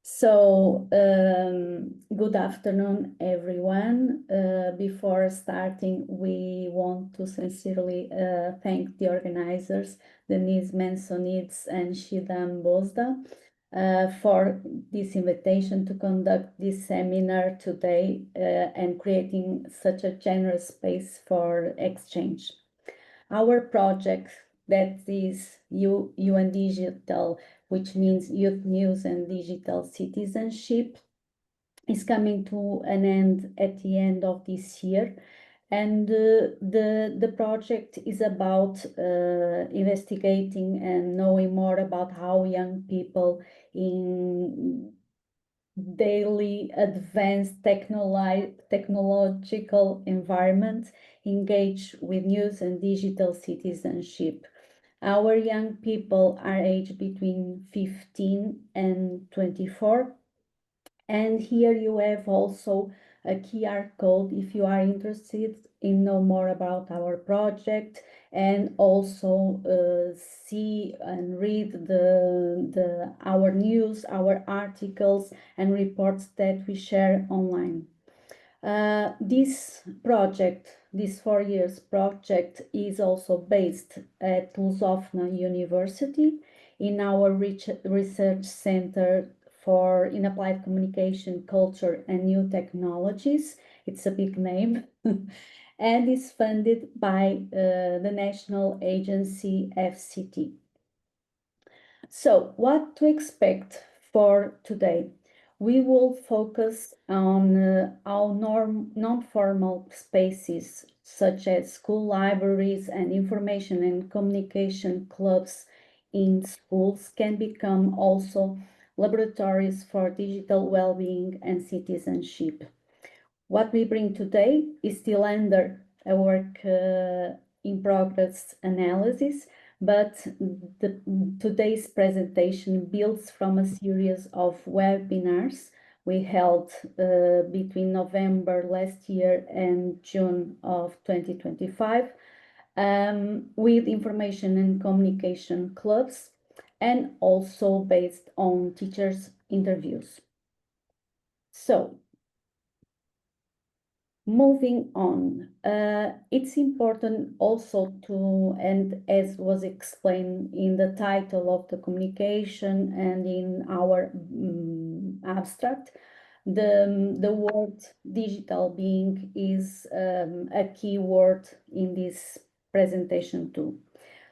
Good afternoon, everyone. Before starting, we want to sincerely thank the organizers, Denise Mansonides and Shidam Bozda, for this invitation to conduct this seminar today and creating such a generous space for exchange. Our project, that is YouNDigital, which means Youth News and Digital Citizenship, is coming to an end at the end of this year. And the project is about investigating and knowing more about how young people in daily advanced technological environment engage with news and digital citizenship. Our young people are aged between 15 and 24. And here you have also a QR code if you are interested in know more about our project, and also see and read our news, our articles and reports that we share online. This project, this 4 years project, is also based at Lusófona University in our research center in applied communication, culture and new technologies. It's a big name. And is funded by the national agency FCT. So what to expect for today? We will focus on our non-formal spaces, such as school libraries and information and communication clubs in schools, can become also laboratories for digital well-being and citizenship. What we bring today is still under a work in progress analysis, but today's presentation builds from a series of webinars we held between November last year and June of 2025 with information and communication clubs, and also based on teachers' interviews. So, moving on, it's important also to, and as was explained in the title of the communication and in our abstract, the word digital being is a key word in this presentation too.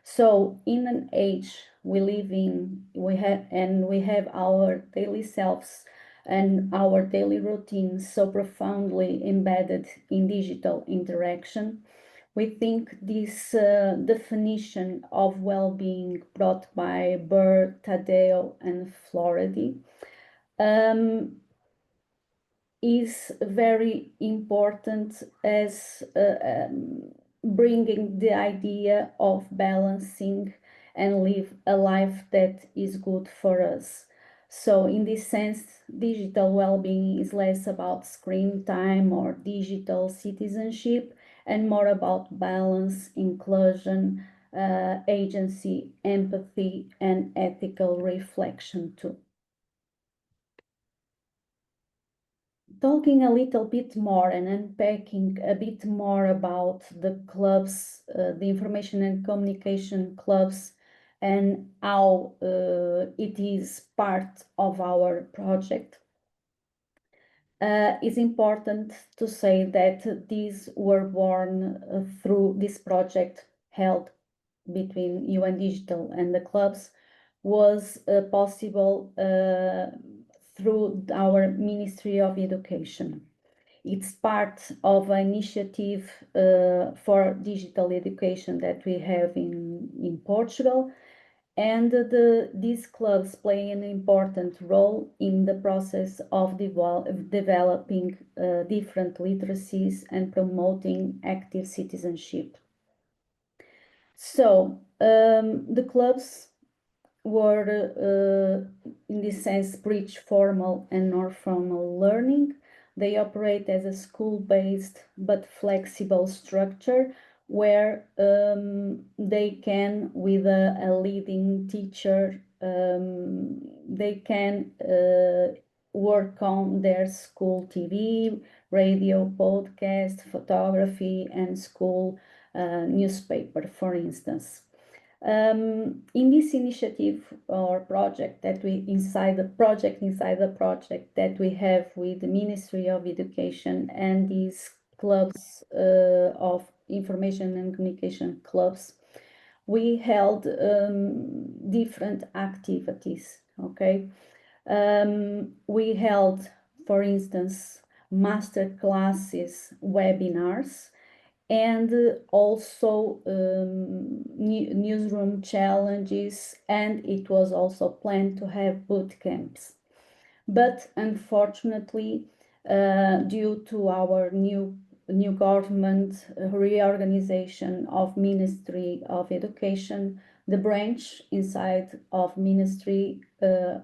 So in an age we live in, we have our daily selves and our daily routines so profoundly embedded in digital interaction, we think this definition of well-being brought by Burr, Taddeo and Floridi is very important as bringing the idea of balancing and live a life that is good for us. So in this sense, digital well-being is less about screen time or digital citizenship and more about balance, inclusion, agency, empathy, and ethical reflection too. Talking a little bit more and unpacking a bit more about the clubs, the information and communication clubs, and how it is part of our project. It's important to say that these were born through this project held between YouNDigital and the clubs was possible through our Ministry of Education. It's part of an initiative for digital education that we have in Portugal, and these clubs play an important role in the process of developing different literacies and promoting active citizenship. So the clubs were, in this sense, bridge formal and non-formal learning. They operate as a school-based but flexible structure where they can, with a leading teacher, they can work on their school TV, radio, podcast, photography, and school newspaper, for instance. In this initiative or project that we inside the project that we have with the Ministry of Education and these clubs of information and communication clubs, we held different activities. Okay, we held, for instance, master classes, webinars, and also newsroom challenges, and it was also planned to have boot camps. But unfortunately, due to our new government reorganization of Ministry of Education, the branch inside of Ministry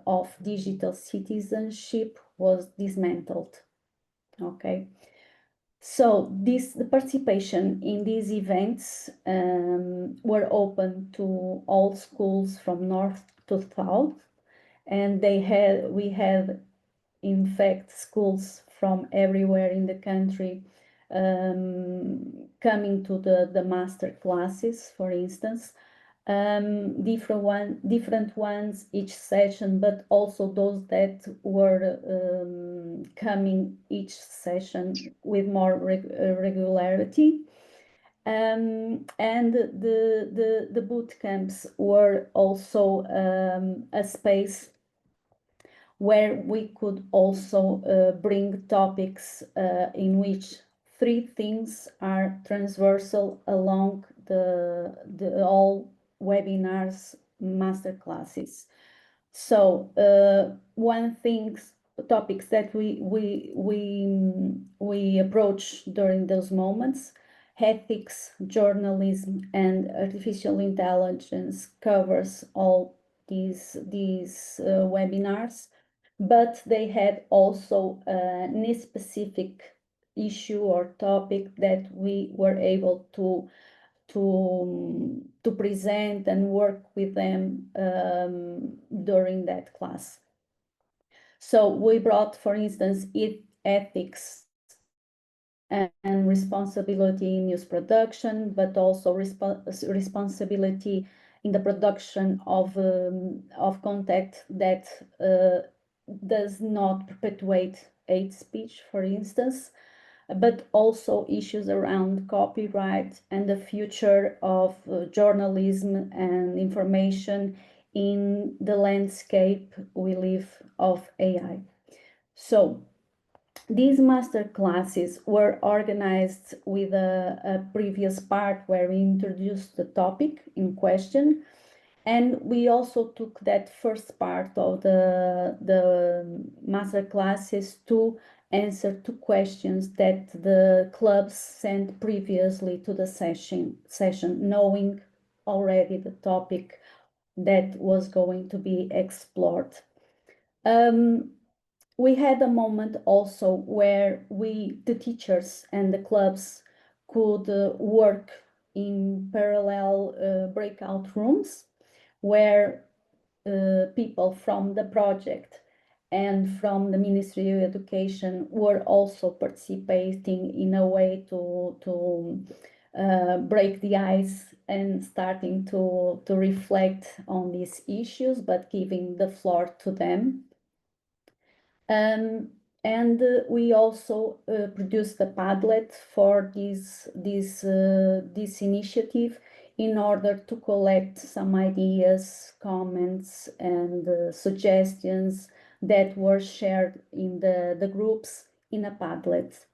of Digital Citizenship was dismantled. Okay. So the participation in these events were open to all schools from north to south, and we had in fact schools from everywhere in the country coming to the master classes, for instance. Different ones each session, but also those that were coming each session with more regularity. And the boot camps were also a space where we could also bring topics in which three things are transversal along the all webinars, master classes. So topics that we approach during those moments: ethics, journalism, and artificial intelligence covers all these webinars, but they had also a specific issue or topic that we were able to present and work with them during that class. So we brought, for instance, ethics and responsibility in news production, but also responsibility in the production of content that does not perpetuate hate speech, for instance, but also issues around copyright and the future of journalism and information in the landscape we live of AI. So these master classes were organized with a previous part where we introduced the topic in question, and we also took that first part of the master classes to answer to questions that the clubs sent previously to the session, knowing already the topic that was going to be explored. We had a moment also where the teachers and the clubs could work in parallel breakout rooms where people from the project and from the Ministry of Education were also participating in a way to break the ice and starting to reflect on these issues, but giving the floor to them. And we also produced a Padlet for this initiative in order to collect some ideas, comments, and suggestions that were shared in the groups in a Padlet.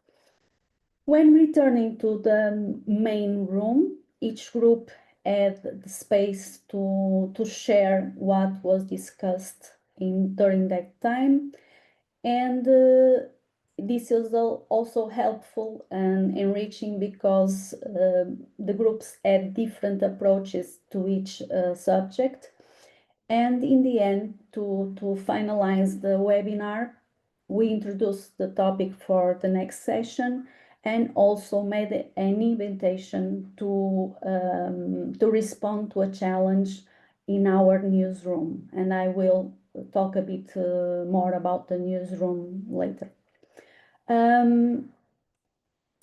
When returning to the main room, each group had the space to share what was discussed during that time. And this is also helpful and enriching because the groups had different approaches to each subject. And in the end, to finalize the webinar, we introduced the topic for the next session and also made an invitation to respond to a challenge in our newsroom. And I will talk a bit more about the newsroom later.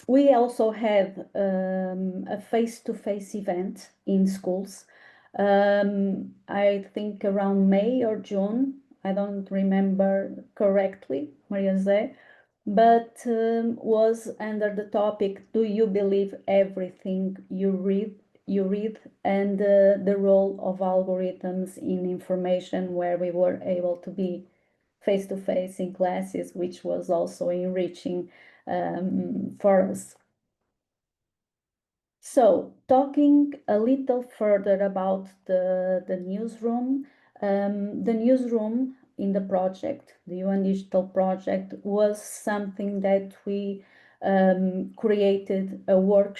We also had a face-to-face event in schools. I think around May or June, I don't remember correctly, Maria José, but was under the topic, do you believe everything you read? And the role of algorithms in information, where we were able to be face-to-face in classes, which was also enriching for us. So, talking a little further about the newsroom, the newsroom in the project, the YouNDigital project, was something that we created a work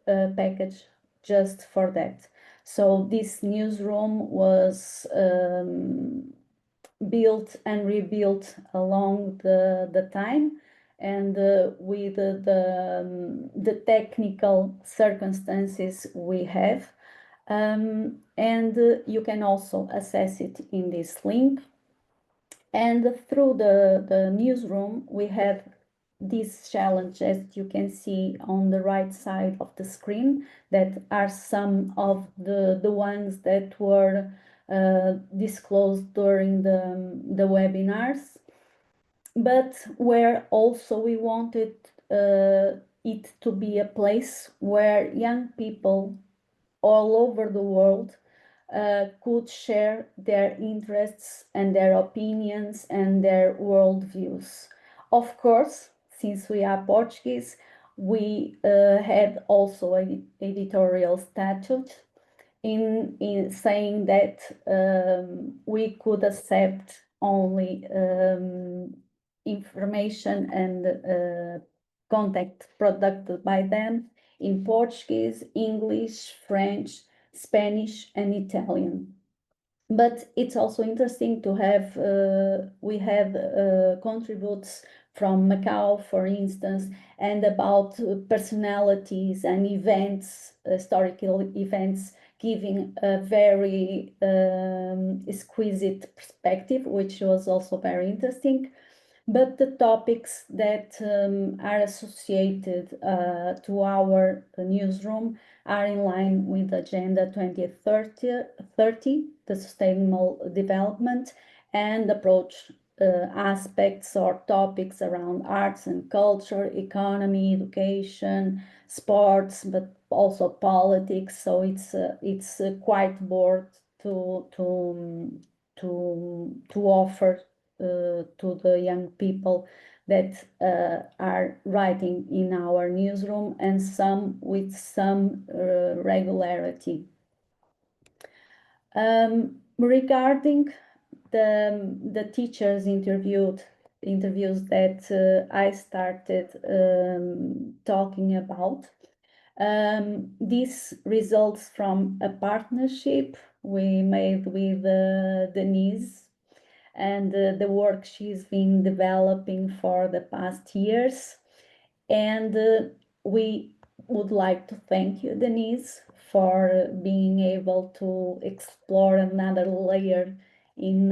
package just for that. So this newsroom was built and rebuilt along the time, and with the technical circumstances we have. And you can also access it in this link. And through the newsroom, we have these challenges you can see on the right side of the screen, that are some of the ones that were disclosed during the webinars, but where also we wanted it to be a place where young people all over the world could share their interests and their opinions and their worldviews. Of course, since we are Portuguese, we had also an editorial statute in saying that we could accept only information and contact produced by them in Portuguese, English, French, Spanish, and Italian. But it's also interesting to have, we had contributes from Macau, for instance, and about personalities and events, historical events, giving a very exquisite perspective, which was also very interesting. But the topics that are associated to our newsroom are in line with Agenda 2030, the Sustainable Development, and approach aspects or topics around arts and culture, economy, education, sports, but also politics. So it's quite broad to offer to the young people that are writing in our newsroom, and some with some regularity. Regarding the teachers interviews that I started talking about, this results from a partnership we made with Denise, and the work she's been developing for the past years. And we would like to thank you, Denise, for being able to explore another layer in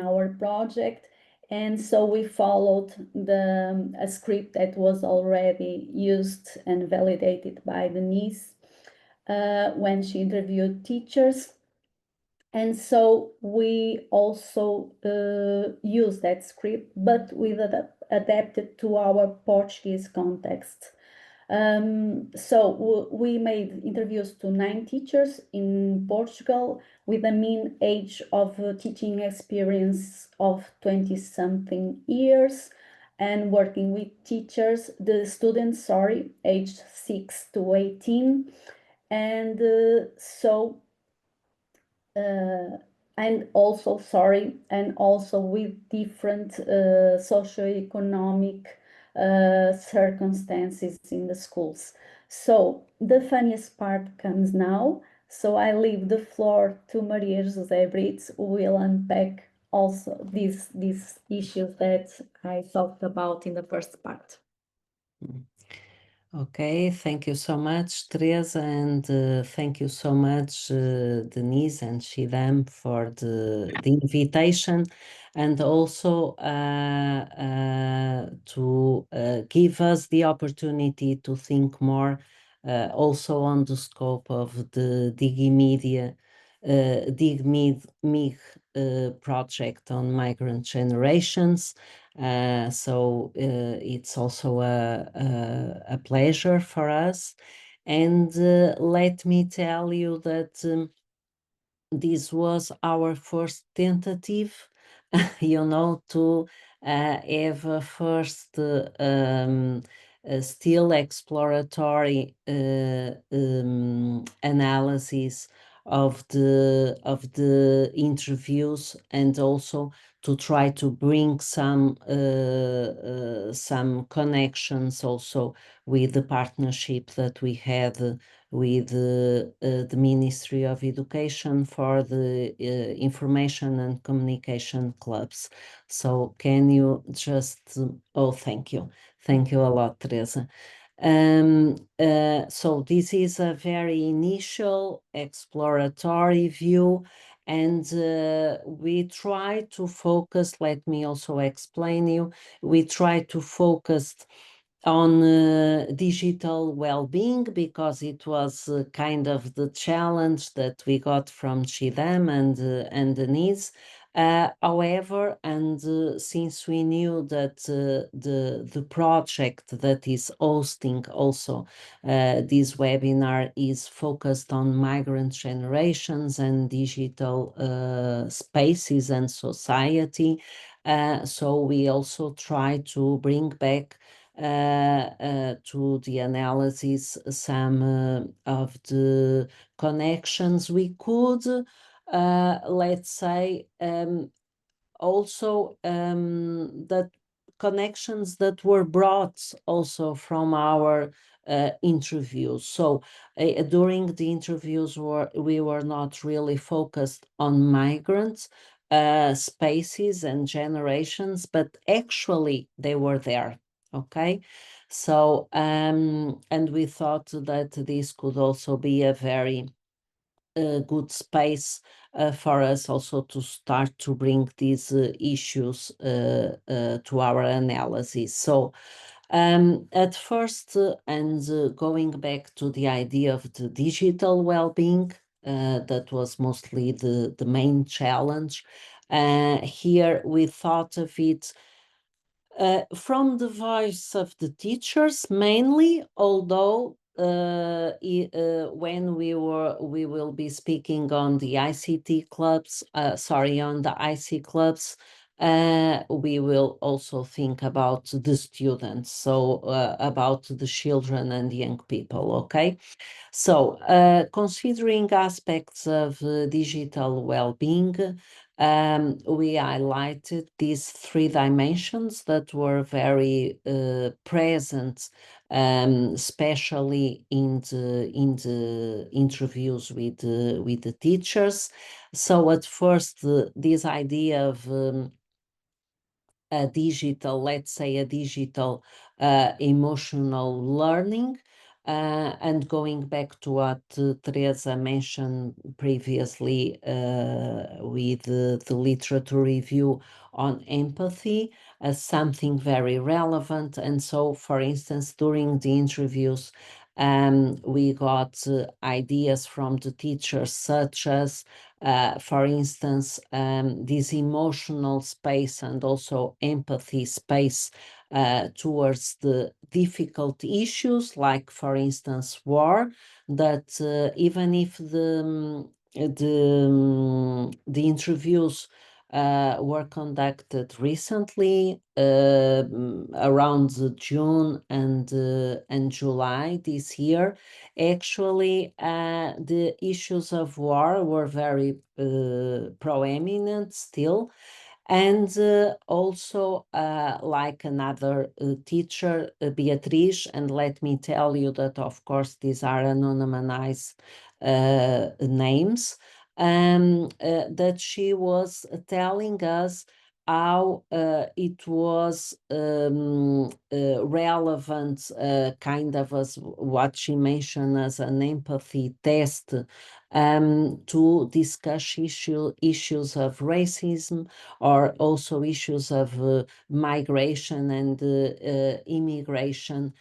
our project. And so we followed a script that was already used and validated by Denise when she interviewed teachers. And so we also use that script, but we've adapted to our Portuguese context. So we made interviews to 9 teachers in Portugal with a mean age of teaching experience of 20-something years, and working with teachers, the students, aged 6 to 18. And and also with different socioeconomic circumstances in the schools. So the funniest part comes now. So I leave the floor to Maria José Brites, who will unpack also these issues that I talked about in the first part. Okay, thank you so much, Teresa, and thank you so much, Denise and Shidam, for the invitation, and also to give us the opportunity to think more also on the scope of the DigiMig project on migrant generations. So it's also a pleasure for us. And let me tell you that this was our first tentative, to have a first still exploratory analysis of the interviews, and also to try to bring some connections also with the partnership that we had with the Ministry of Education for the information and communication clubs. So can you just, thank you. Thank you a lot, Teresa. So this is a very initial exploratory view, and we try to focus, let me also explain you, we try to focus on digital well-being, because it was kind of the challenge that we got from Chidam and Denise. However, and since we knew that the project that is hosting also this webinar is focused on migrant generations and digital spaces and society, so we also try to bring back to the analysis some of the connections we could, let's say, also that connections that were brought also from our interviews. So during the interviews we were not really focused on migrants spaces and generations, but actually they were there. Okay, so and we thought that this could also be a very good space for us also to start to bring these issues to our analysis. So at first, and going back to the idea of the digital well-being, that was mostly the main challenge. Here we thought of it from the voice of the teachers mainly, although when we will be speaking on the ICT clubs, on the IC clubs, we will also think about the students, so about the children and young people, okay? So, considering aspects of digital well-being, we highlighted these three dimensions that were very present, especially in the interviews with the teachers. So, at first, this idea of a digital emotional learning. And going back to what Teresa mentioned previously with the literature review on empathy as something very relevant. And so, for instance, during the interviews, we got ideas from the teachers such as, for instance, this emotional space and also empathy space towards the difficult issues, like, for instance, war, that even if the interviews were conducted recently, around June and July this year, actually the issues of war were very proeminent still. And also, like another teacher, Beatriz, and let me tell you that, of course, these are anonymized names, that she was telling us how it was relevant, kind of as what she mentioned as an empathy test, to discuss issues of racism, or also issues of migration and immigration,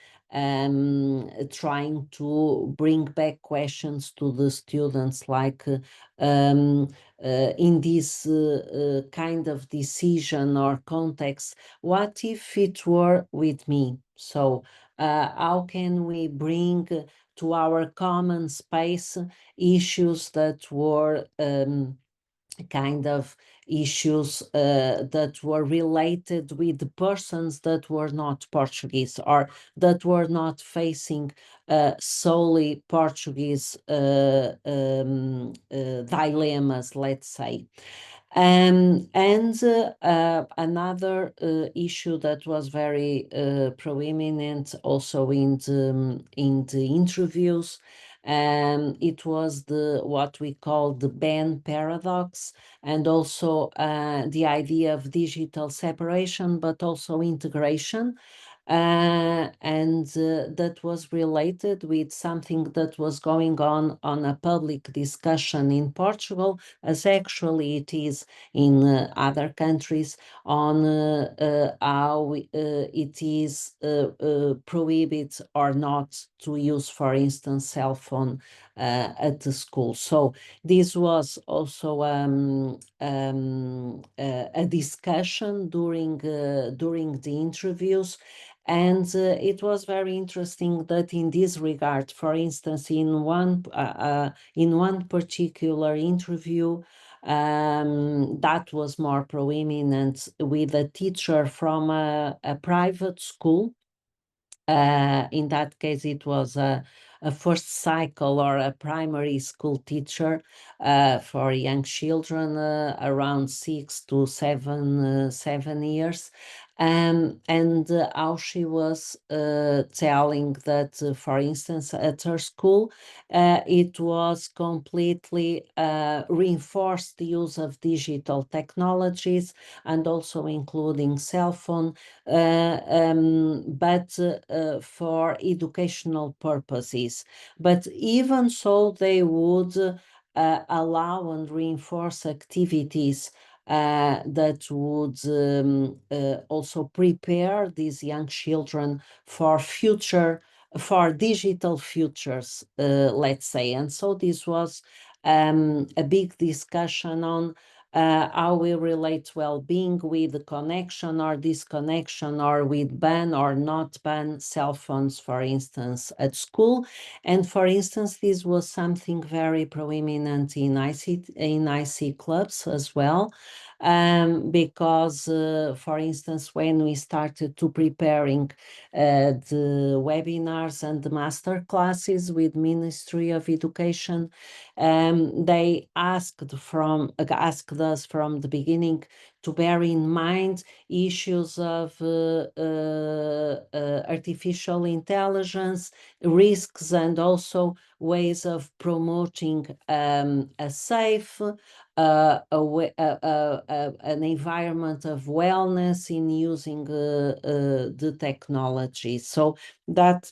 trying to bring back questions to the students, like in this kind of decision or context, what if it were with me? So how can we bring to our common space issues that were kind of issues that were related with the persons that were not Portuguese, or that were not facing solely Portuguese dilemmas, let's say. And another issue that was very prominent also in the interviews, it was what we call the ban paradox, and also the idea of digital separation, but also integration. And that was related with something that was going on a public discussion in Portugal, as actually it is in other countries, on how it is prohibited or not to use, for instance, cell phone at the school. So this was also a discussion during the interviews. And it was very interesting that in this regard, for instance, in one particular interview, that was more prominent, with a teacher from a private school. In that case, it was a first cycle or a primary school teacher for young children around 6 to 7 years. And how she was telling that, for instance, at her school, it was completely reinforced the use of digital technologies, and also including cell phone, but for educational purposes. But even so, they would allow and reinforce activities that would also prepare these young children for digital futures, let's say. And so this was a big discussion on how we relate well-being with the connection or disconnection, or with ban or not ban cell phones, for instance, at school. And for instance, this was something very prominent in IC clubs as well, because, for instance, when we started to preparing the webinars and the master classes with Ministry of Education, they asked us from the beginning to bear in mind issues of artificial intelligence, risks, and also ways of promoting a safe, an environment of wellness in using the technology. So that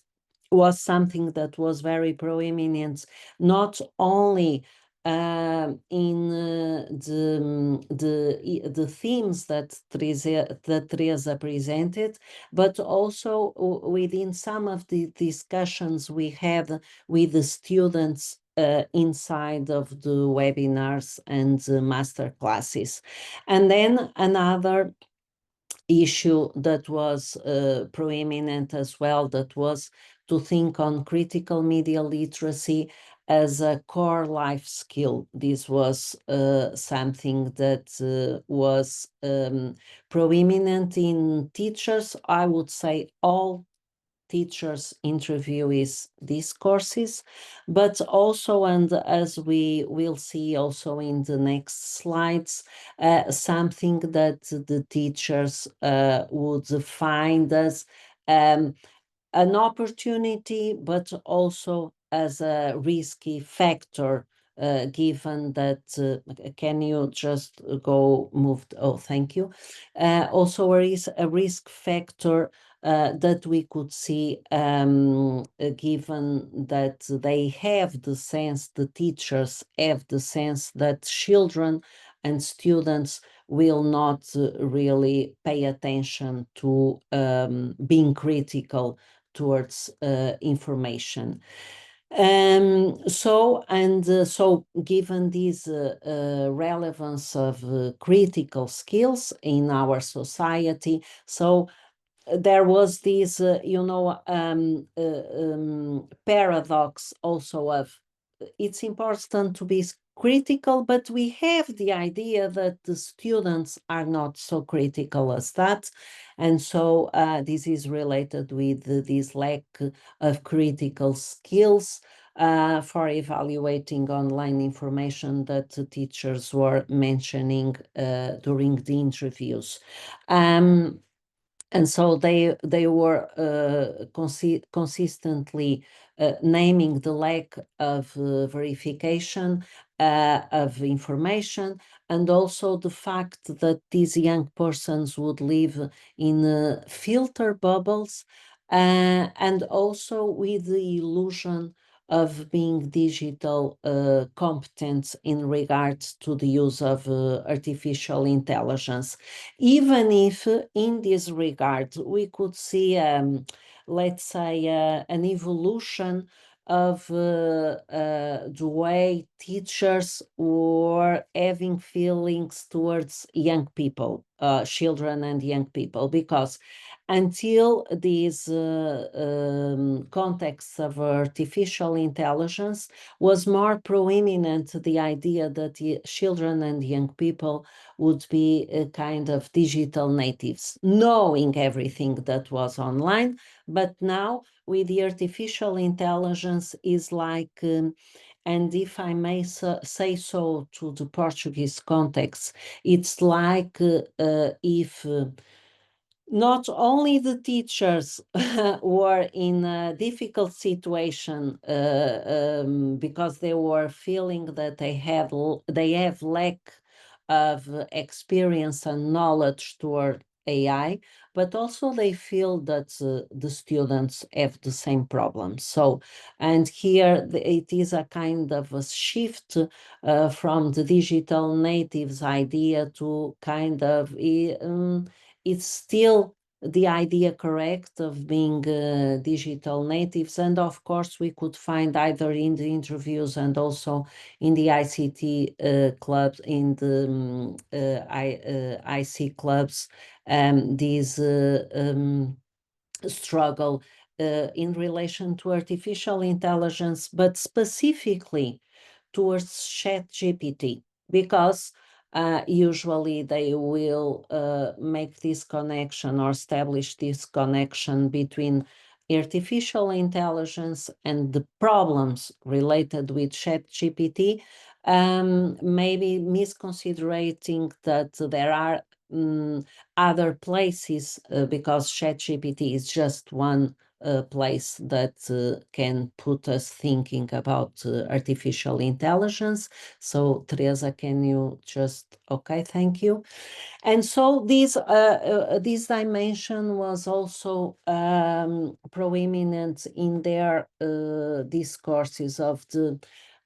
was something that was very prominent, not only in the themes that Teresa presented, but also within some of the discussions we had with the students inside of the webinars and the master classes. And then another issue that was prominent as well, that was to think on critical media literacy as a core life skill. This was something that was prominent in teachers. I would say all teachers interviewees these courses, but also, and as we will see also in the next slides, something that the teachers would find as an opportunity, but also as a risky factor given that, can you just go move? Oh, thank you. Also, a risk factor that we could see, given that they have the sense, the teachers have the sense that children and students will not really pay attention to being critical towards information. So given this relevance of critical skills in our society, so there was this, paradox also of it's important to be critical, but we have the idea that the students are not so critical as that. And so this is related with this lack of critical skills for evaluating online information that the teachers were mentioning during the interviews. And so they were consistently naming the lack of verification of information, and also the fact that these young persons would live in filter bubbles, and also with the illusion of being digital competence in regards to the use of artificial intelligence. Even if in this regard we could see, let's say, an evolution of the way teachers were having feelings towards young people, children and young people, because until these contexts of artificial intelligence was more proeminent, the idea that the children and young people would be a kind of digital natives, knowing everything that was online. But now with the artificial intelligence is like, and if I may say so to the Portuguese context, it's like if not only the teachers were in a difficult situation because they were feeling that they have lack of experience and knowledge toward AI, but also they feel that the students have the same problem. So, and here it is a kind of a shift from the digital natives idea to kind of it's still the idea correct of being digital natives. And of course, we could find either in the interviews and also in the ICT clubs, in the IC clubs, these struggle in relation to artificial intelligence, but specifically towards ChatGPT, because usually they will make this connection or establish this connection between artificial intelligence and the problems related with ChatGPT, maybe misconsiderating that there are other places, because ChatGPT is just one place that can put us thinking about artificial intelligence. So, Teresa, can you just, okay, thank you. And so this dimension was also proeminent in their discourses of the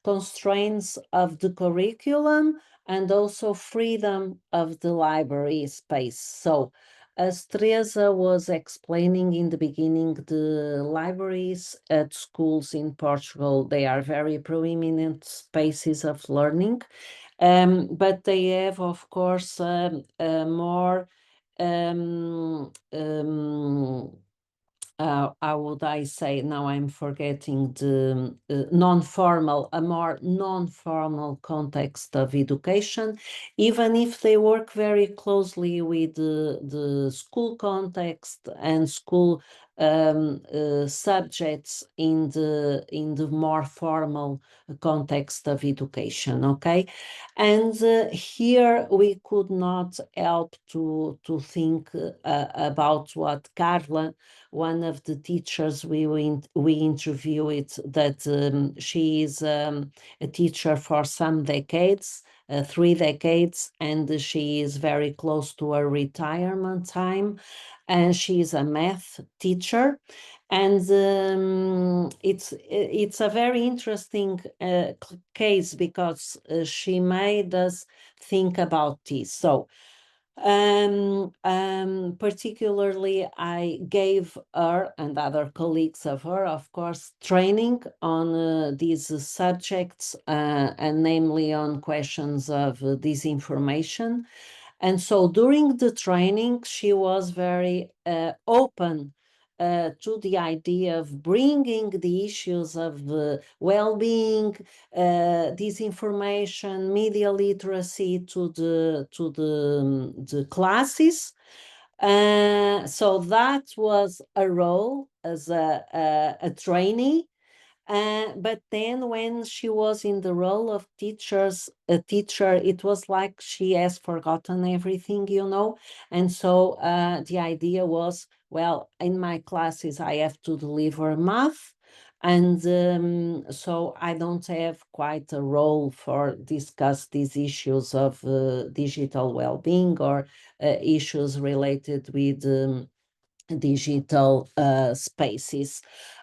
constraints of the curriculum and also freedom of the library space. So, as Teresa was explaining in the beginning, the libraries at schools in Portugal, they are very proeminent spaces of learning, but they have, of course, more how would I say, now I'm forgetting the a more non-formal context of education, even if they work very closely with the school context and school subjects in the more formal context of education, okay? And here we could not help to think about what Carla, one of the teachers we interviewed, that she is a teacher for some decades, 3 decades, and she is very close to her retirement time, and she is a math teacher. And it's a very interesting case, because she made us think about this. So particularly, I gave her and other colleagues of her, of course, training on these subjects, and namely on questions of disinformation. And so during the training, she was very open to the idea of bringing the issues of well-being, disinformation, media literacy to the classes. So that was a role as a trainee. But then when she was in the role of a teacher, it was like she has forgotten everything, you know. And so the idea was, well, in my classes, I have to deliver math. And so I don't have quite a role for discuss these issues of digital well-being or issues related with digital spaces.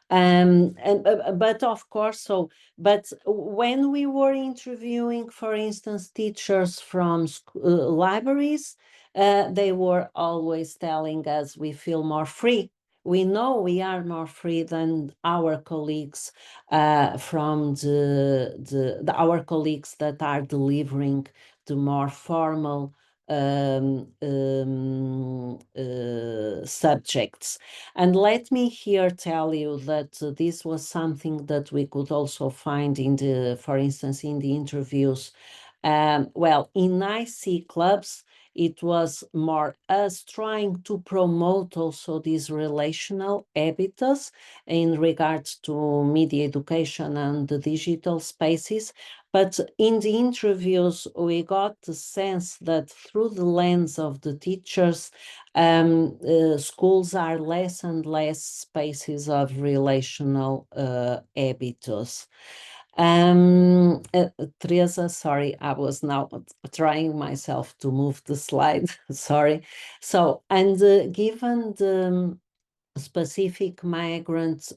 But of course, but when we were interviewing, for instance, teachers from libraries, they were always telling us we feel more free. We know we are more free than our colleagues from our colleagues that are delivering the more formal subjects. And let me here tell you that this was something that we could also find in for instance, in the interviews. Well, in IC clubs, it was more us trying to promote also these relational habitus in regards to media education and the digital spaces. But in the interviews, we got the sense that through the lens of the teachers, schools are less and less spaces of relational habitus. Teresa, sorry, I was now trying myself to move the slide. Sorry. So, and given the specific migrant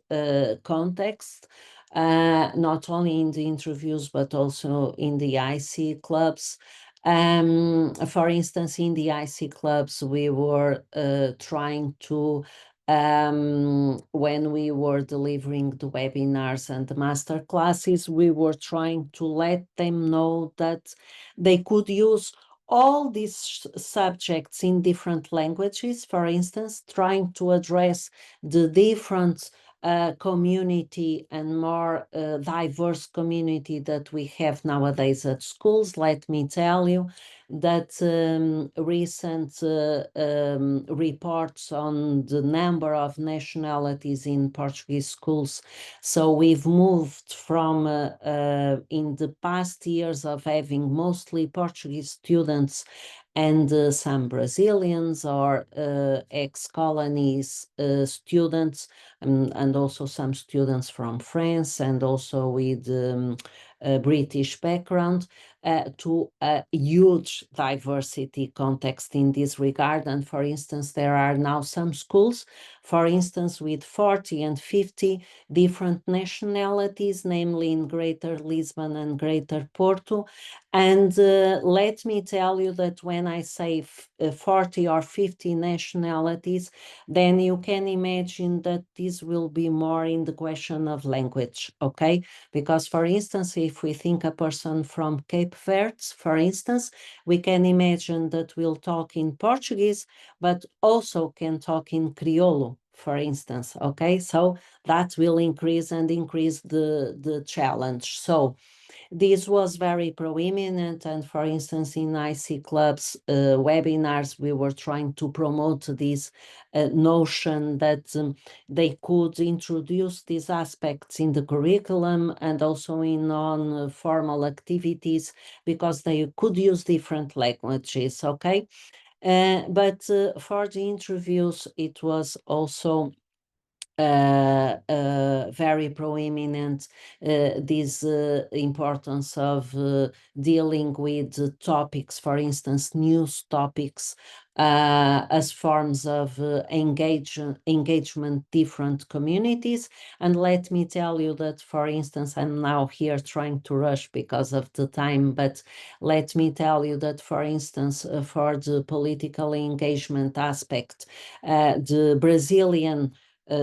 context, not only in the interviews, but also in the IC clubs. For instance, in the IC clubs, we were trying to, when we were delivering the webinars and the master classes, we were trying to let them know that they could use all these subjects in different languages, for instance, trying to address the different community and more diverse community that we have nowadays at schools. Let me tell you that recent reports on the number of nationalities in Portuguese schools. So we've moved from in the past years of having mostly Portuguese students and some Brazilians or ex-colonies students, and also some students from France, and also with a British background, to a huge diversity context in this regard. And for instance, there are now some schools, for instance, with 40 and 50 different nationalities, namely in Greater Lisbon and Greater Porto. And let me tell you that when I say 40 or 50 nationalities, then you can imagine that this will be more in the question of language, okay? Because, for instance, if we think a person from Cape Verde, for instance, we can imagine that we'll talk in Portuguese, but also can talk in Criollo, for instance, okay? So that will increase the challenge. So this was very prominent, and for instance, in IC Club's webinars, we were trying to promote this notion that they could introduce these aspects in the curriculum and also in non-formal activities, because they could use different languages, okay? But for the interviews, it was also very prominent, this importance of dealing with topics, for instance, news topics, as forms of engagement different communities. And let me tell you that, for instance, I'm now here trying to rush because of the time, but let me tell you that, for instance, for the political engagement aspect, the Brazilian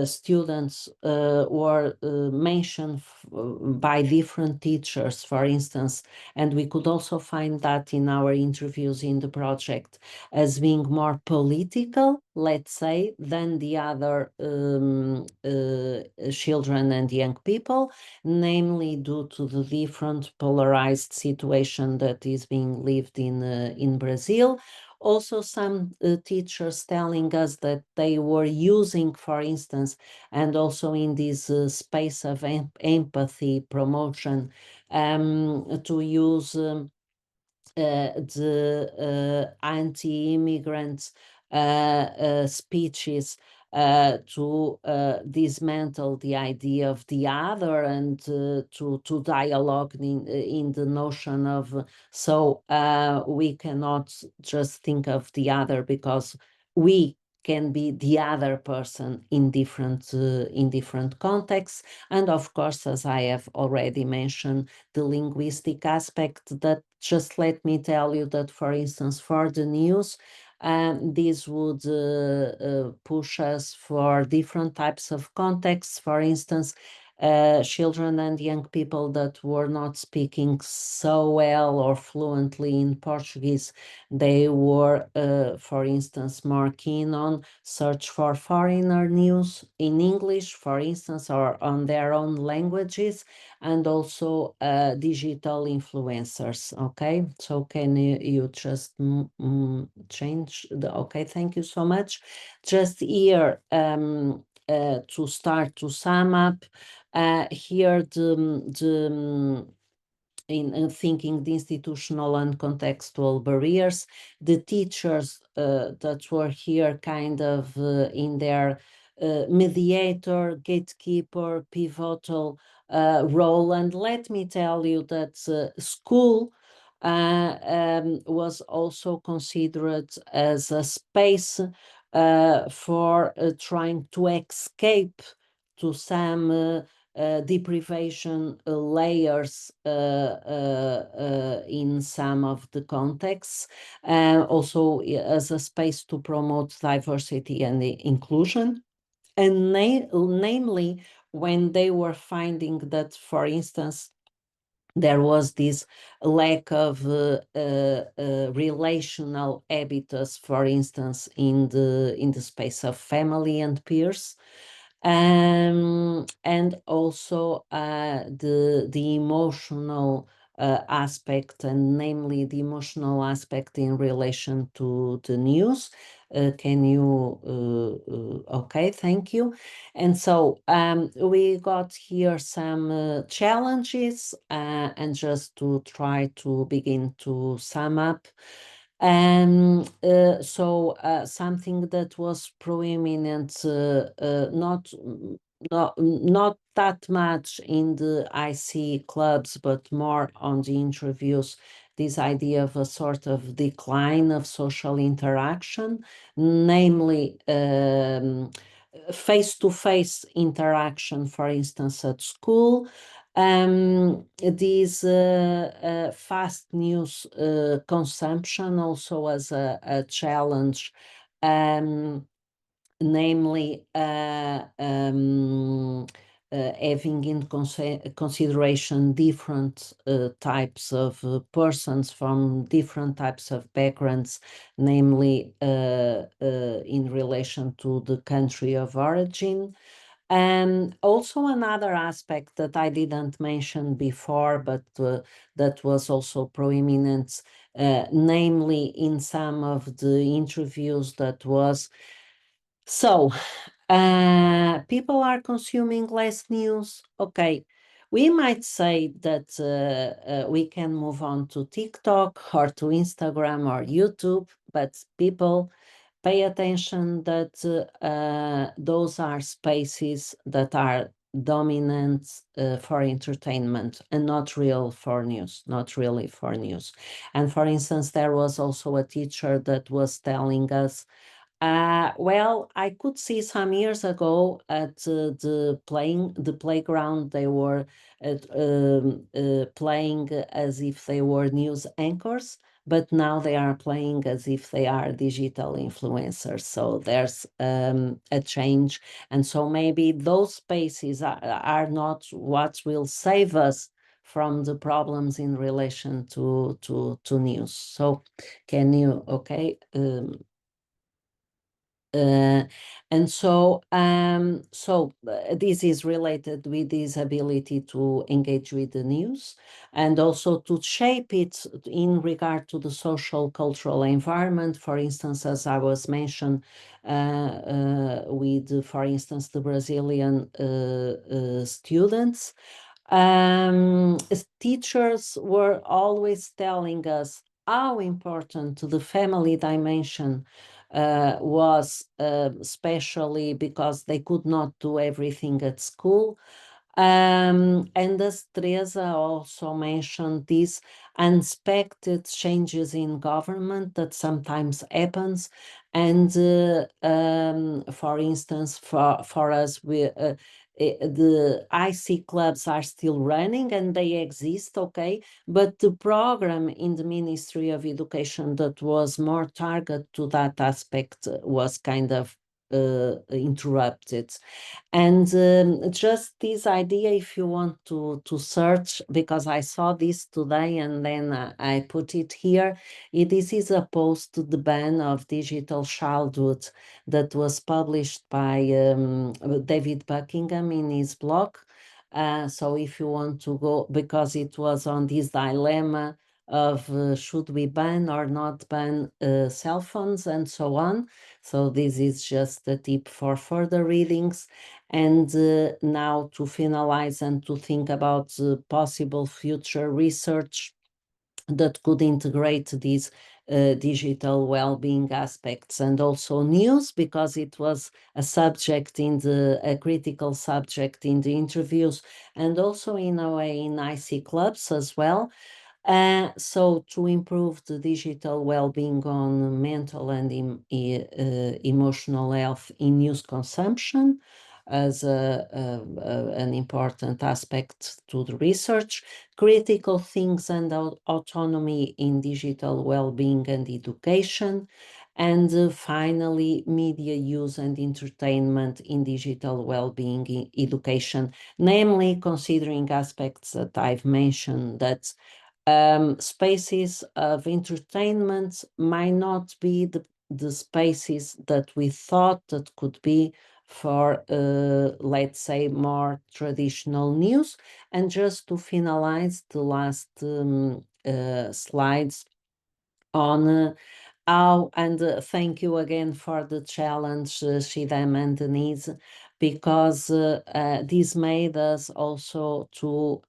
students were mentioned by different teachers, for instance, and we could also find that in our interviews in the project, as being more political, let's say, than the other children and young people, namely due to the different polarized situation that is being lived in Brazil. Also, some teachers telling us that they were using, for instance, and also in this space of empathy promotion, to use the anti-immigrant speeches to dismantle the idea of the other, and to dialogue in the notion of we cannot just think of the other, because we can be the other person in different contexts. And of course, as I have already mentioned, the linguistic aspect, that just let me tell you that, for instance, for the news, this would push us for different types of contexts. For instance, children and young people that were not speaking so well or fluently in Portuguese, they were, for instance, more keen on search for foreigner news in English, for instance, or on their own languages, and also digital influencers. Okay, so can you just change the, okay, thank you so much. Just here, to start to sum up, here in thinking the institutional and contextual barriers, the teachers that were here kind of in their mediator, gatekeeper, pivotal role. And let me tell you that school was also considered as a space for trying to escape to some deprivation layers in some of the contexts, also as a space to promote diversity and inclusion. And namely, when they were finding that, for instance, there was this lack of relational habitus, for instance, in the space of family and peers, and also the emotional aspect, and namely the emotional aspect in relation to the news. Can you, okay, thank you. And so we got here some challenges, and just to try to begin to sum up. So something that was prominent, not that much in the IC clubs, but more on the interviews, this idea of a sort of decline of social interaction, namely face-to-face interaction, for instance, at school. This fast news consumption also as a challenge, namely having in consideration different types of persons from different types of backgrounds, namely in relation to the country of origin. And also another aspect that I didn't mention before, but that was also prominent, namely in some of the interviews, that was, so people are consuming less news. Okay, we might say that we can move on to TikTok or to Instagram or YouTube, but people pay attention that those are spaces that are dominant for entertainment and not real for news, not really for news. And for instance, there was also a teacher that was telling us, well, I could see some years ago at the playground, they were playing as if they were news anchors, but now they are playing as if they are digital influencers. So there's a change. And so maybe those spaces are not what will save us from the problems in relation to news. So can you, okay, and so this is related with this ability to engage with the news and also to shape it in regard to the social cultural environment. For instance, as I was mentioned, with, for instance, the Brazilian students, teachers were always telling us how important the family dimension was, especially because they could not do everything at school. And as Teresa also mentioned, these unexpected changes in government that sometimes happens. And for instance, for us, the IC clubs are still running and they exist, okay, but the program in the Ministry of Education that was more targeted to that aspect was kind of interrupted. And just this idea, if you want to search, because I saw this today and then I put it here, this is a post to the ban of digital childhood that was published by David Buckingham in his blog. So if you want to go, because it was on this dilemma of should we ban or not ban cell phones and so on. So this is just a tip for further readings. And now to finalize and to think about the possible future research that could integrate these digital well-being aspects and also news, because it was a subject a critical subject in the interviews and also in a way in IC clubs as well. So to improve the digital well-being on mental and emotional health in news consumption as an important aspect to the research, critical things and autonomy in digital well-being and education, and finally, media use and entertainment in digital well-being education, namely considering aspects that I've mentioned, that spaces of entertainment might not be the spaces that we thought that could be for, let's say, more traditional news. And just to finalize the last slides on how, and thank you again for the challenge, Shidem and Denise, because this made us also to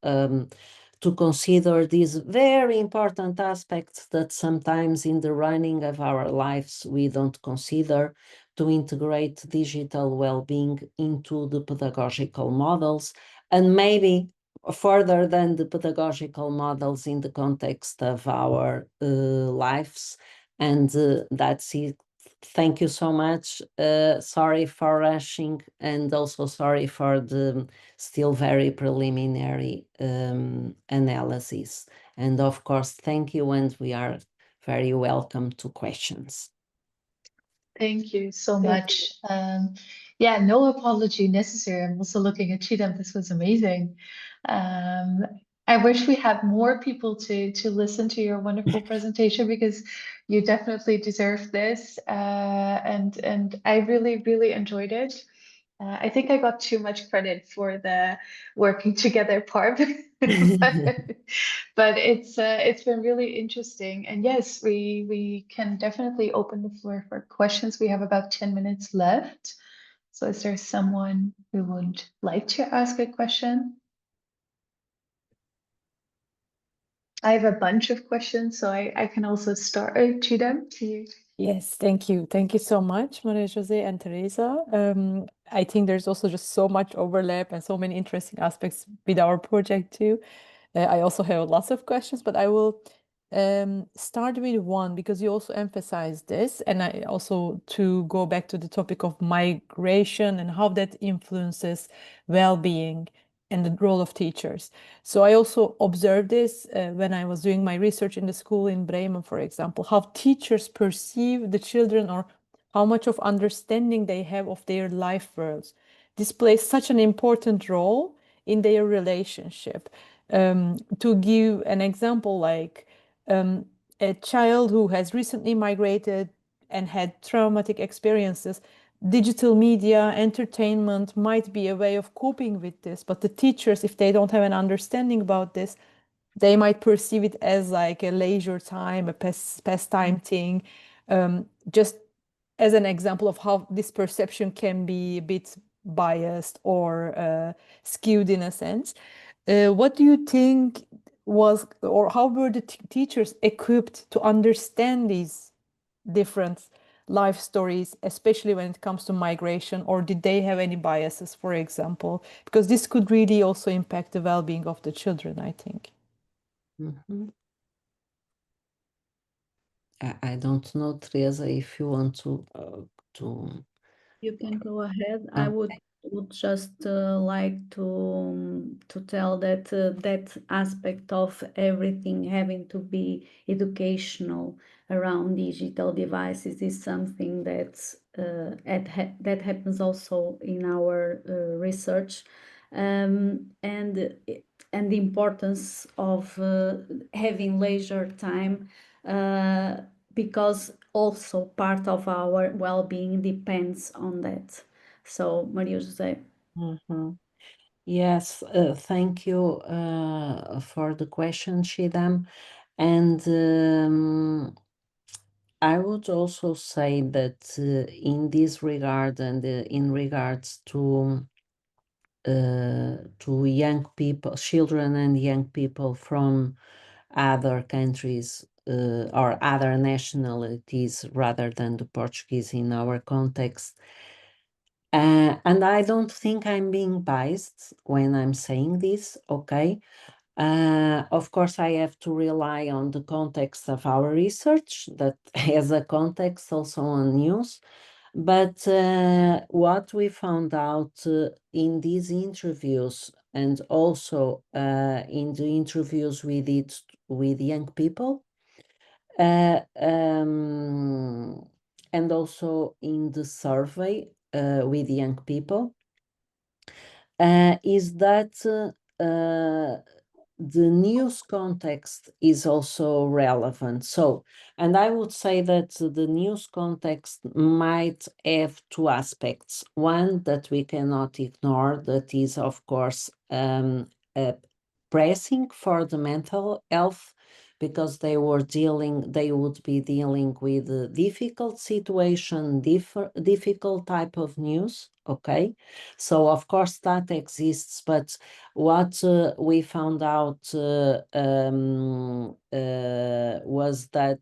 consider these very important aspects that sometimes in the running of our lives we don't consider, to integrate digital well-being into the pedagogical models, and maybe further than the pedagogical models in the context of our lives. And that's it. Thank you so much. Sorry for rushing, and also sorry for the still very preliminary analysis. And of course, thank you, and we are very welcome to questions. Thank you so much. Yeah, no apology necessary. I'm also looking at Chidam. This was amazing. I wish we had more people to listen to your wonderful presentation, because you definitely deserve this. And I really, really enjoyed it. I think I got too much credit for the working together part, but it's been really interesting. And yes, we can definitely open the floor for questions. We have about 10 minutes left. So is there someone who would like to ask a question? I have a bunch of questions, so I can also start to them to you. Yes, thank you. Thank you so much, Maria Jose and Teresa. I think there's also just so much overlap and so many interesting aspects with our project too. I also have lots of questions, but I will start with one because you also emphasized this, and I also to go back to the topic of migration and how that influences well-being and the role of teachers. So I also observed this when I was doing my research in the school in Bremen, for example, how teachers perceive the children or how much of understanding they have of their life worlds. This plays such an important role in their relationship. To give an example, like a child who has recently migrated and had traumatic experiences, digital media, entertainment might be a way of coping with this, but the teachers, if they don't have an understanding about this, they might perceive it as like a leisure time, a pastime thing. Just as an example of how this perception can be a bit biased or skewed in a sense. What do you think was, or how were the teachers equipped to understand these different life stories, especially when it comes to migration, or did they have any biases, for example? Because this could really also impact the well-being of the children, I think. Mhm. I don't know, Teresa, if you want to You can go ahead. I would just like to tell that that aspect of everything having to be educational around digital devices is something that's that happens also in our research, and the importance of having leisure time. Because also part of our well-being depends on that. So, Maria Jose. Mhm. Yes, thank you for the question, Shidam. And I would also say that in this regard and in regards to young people, children and young people from other countries or other nationalities rather than the Portuguese in our context. And I don't think I'm being biased when I'm saying this, okay? Of course, I have to rely on the context of our research that has a context also on news. But what we found out in these interviews and also in the interviews we did with young people, and also in the survey with young people, is that the news context is also relevant. So, and I would say that the news context might have two aspects. One that we cannot ignore, that is, of course, pressing for the mental health, because they would be dealing with a difficult situation, difficult type of news, okay? So of course that exists, but what we found out was that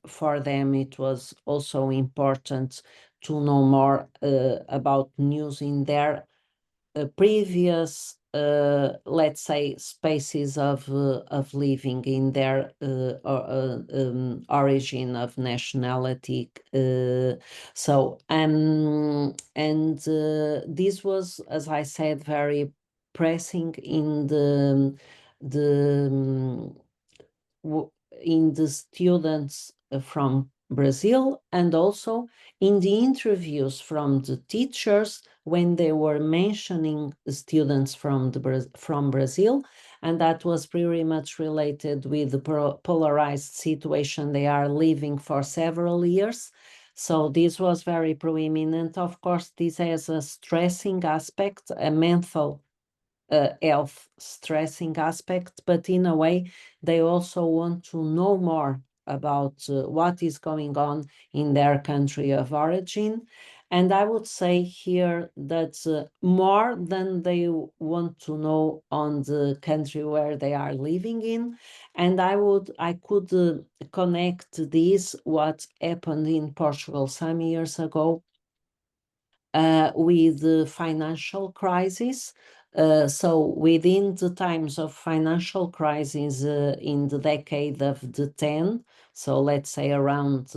for them it was also important to know more about news in their previous, let's say, spaces of living in their origin of nationality. And this was, as I said, very pressing in the students from Brazil, and also in the interviews from the teachers when they were mentioning students from Brazil, and that was pretty much related with the polarized situation they are living for several years. So this was very prominent. Of course, this has a stressing aspect, a mental health stressing aspect, but in a way, they also want to know more about what is going on in their country of origin. And I would say here that more than they want to know on the country where they are living in. And I could connect this, what happened in Portugal some years ago, with the financial crisis. So within the times of financial crisis in the decade of the 10, so let's say around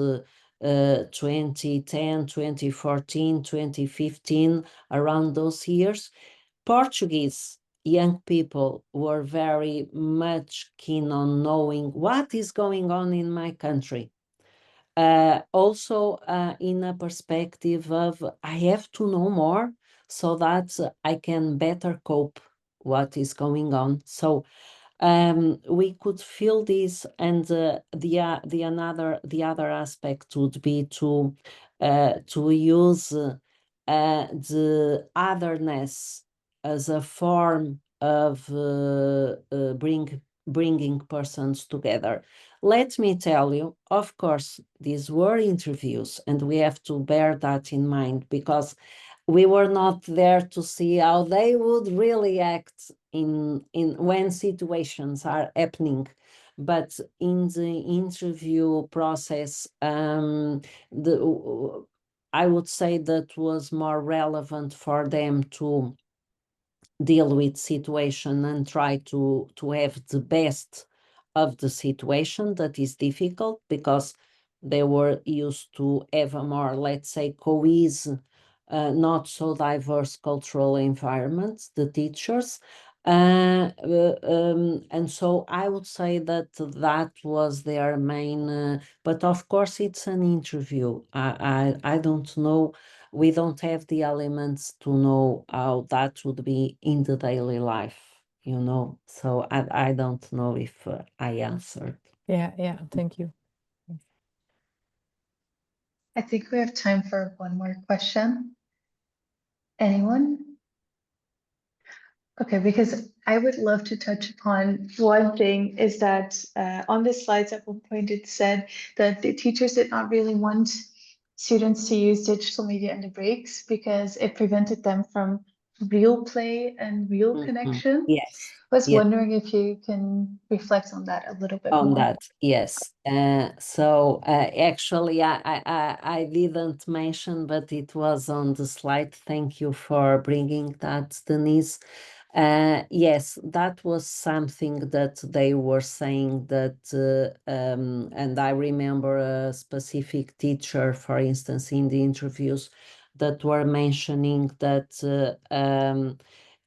2010, 2014, 2015, around those years, Portuguese young people were very much keen on knowing what is going on in my country. Also in a perspective of I have to know more so that I can better cope what is going on. So we could feel this, and the other aspect would be to use the otherness as a form of bringing persons together. Let me tell you, of course, these were interviews, and we have to bear that in mind, because we were not there to see how they would really act in when situations are happening. But in the interview process, I would say that was more relevant for them to deal with situation and try to have the best of the situation that is difficult, because they were used to have a more, let's say, cohesive, not so diverse cultural environment, the teachers. And so I would say that that was their main, but of course it's an interview. I don't know, we don't have the elements to know how that would be in the daily life, you know. So I don't know if I answered. Yeah, thank you. I think we have time for one more question. Anyone? Okay, because I would love to touch upon one thing is that on the slides at one point it said that the teachers did not really want students to use digital media in the breaks because it prevented them from real play and real connection. Yes. I was Yes. wondering if you can reflect on that a little bit On more. that, yes. So actually, I didn't mention, but it was on the slide. Thank you for bringing that, Denise. Yes, that was something that they were saying that, and I remember a specific teacher, for instance, in the interviews, that were mentioning that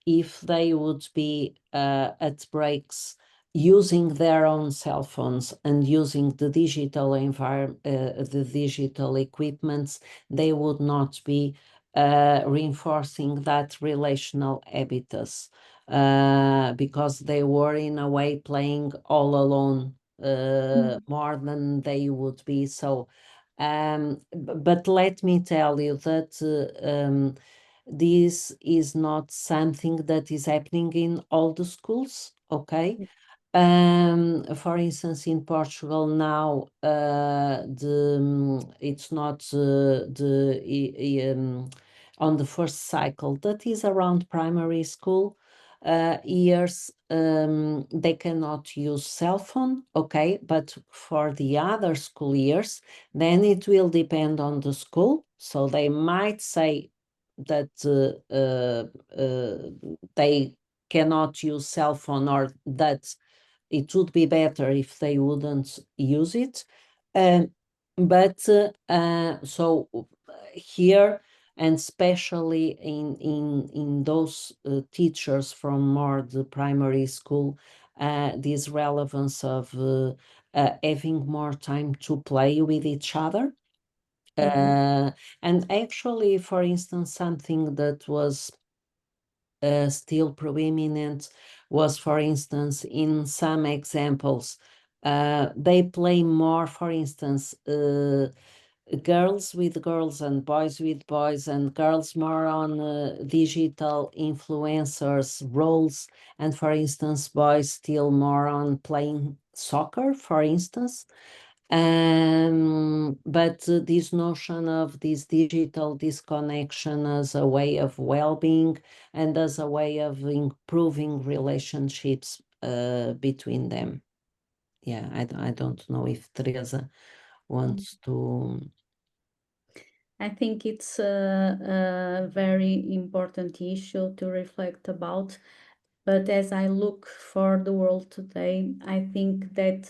if they would be at breaks using their own cell phones and using the digital the digital equipments, they would not be reinforcing that relational habitus, because they were in a way playing all alone more than they would be. So, but let me tell you that this is not something that is happening in all the schools, okay? For instance, in Portugal now, it's not on the first cycle that is around primary school years. They cannot use cell phone, okay, but for the other school years, then it will depend on the school. So they might say that they cannot use cell phone, or that it would be better if they wouldn't use it. But so here, and especially in those teachers from more the primary school, this relevance of having more time to play with each other. And actually, for instance, something that was still prominent was, for instance, in some examples, they play more, for instance, girls with girls and boys with boys, and girls more on digital influencers roles, and for instance boys still more on playing soccer, for instance. But this notion of this digital disconnection as a way of well-being and as a way of improving relationships between them. Yeah, I don't know if Teresa wants to. I think it's a very important issue to reflect about. But as I look for the world today, I think that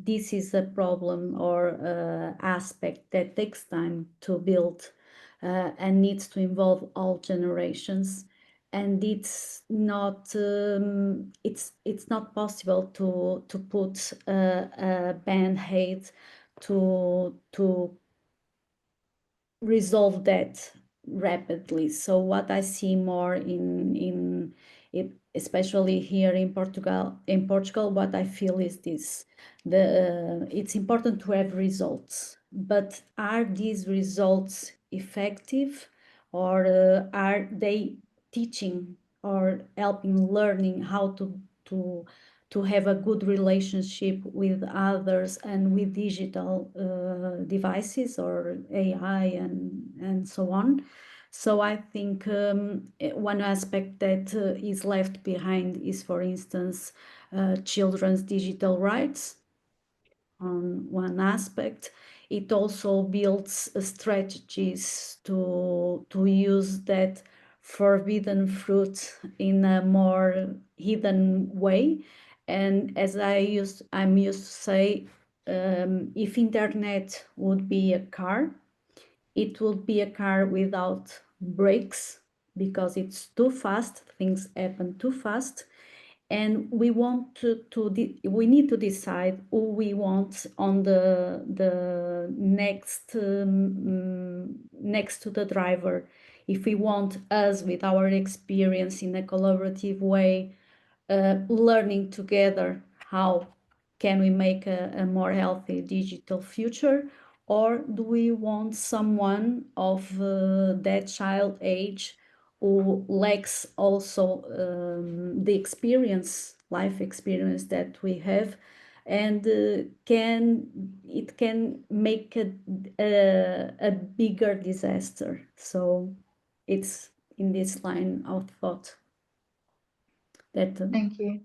this is a problem or aspect that takes time to build and needs to involve all generations. And it's not possible to put a band-aid to resolve that rapidly. So what I see more in it, especially here in Portugal, what I feel is this: it's important to have results, but are these results effective, or are they teaching or helping learning how to have a good relationship with others and with digital devices or AI and so on. So I think one aspect that is left behind is, for instance, children's digital rights on one aspect. It also builds strategies to use that forbidden fruit in a more hidden way. And as I'm used to say, if internet would be a car, it would be a car without brakes because it's too fast, things happen too fast. And we want we need to decide who we want on the next next to the driver. If we want us with our experience in a collaborative way, learning together how can we make a more healthy digital future, or do we want someone of that child age who lacks also the experience, life experience that we have, and it can make a bigger disaster. So it's in this line of thought that Thank you.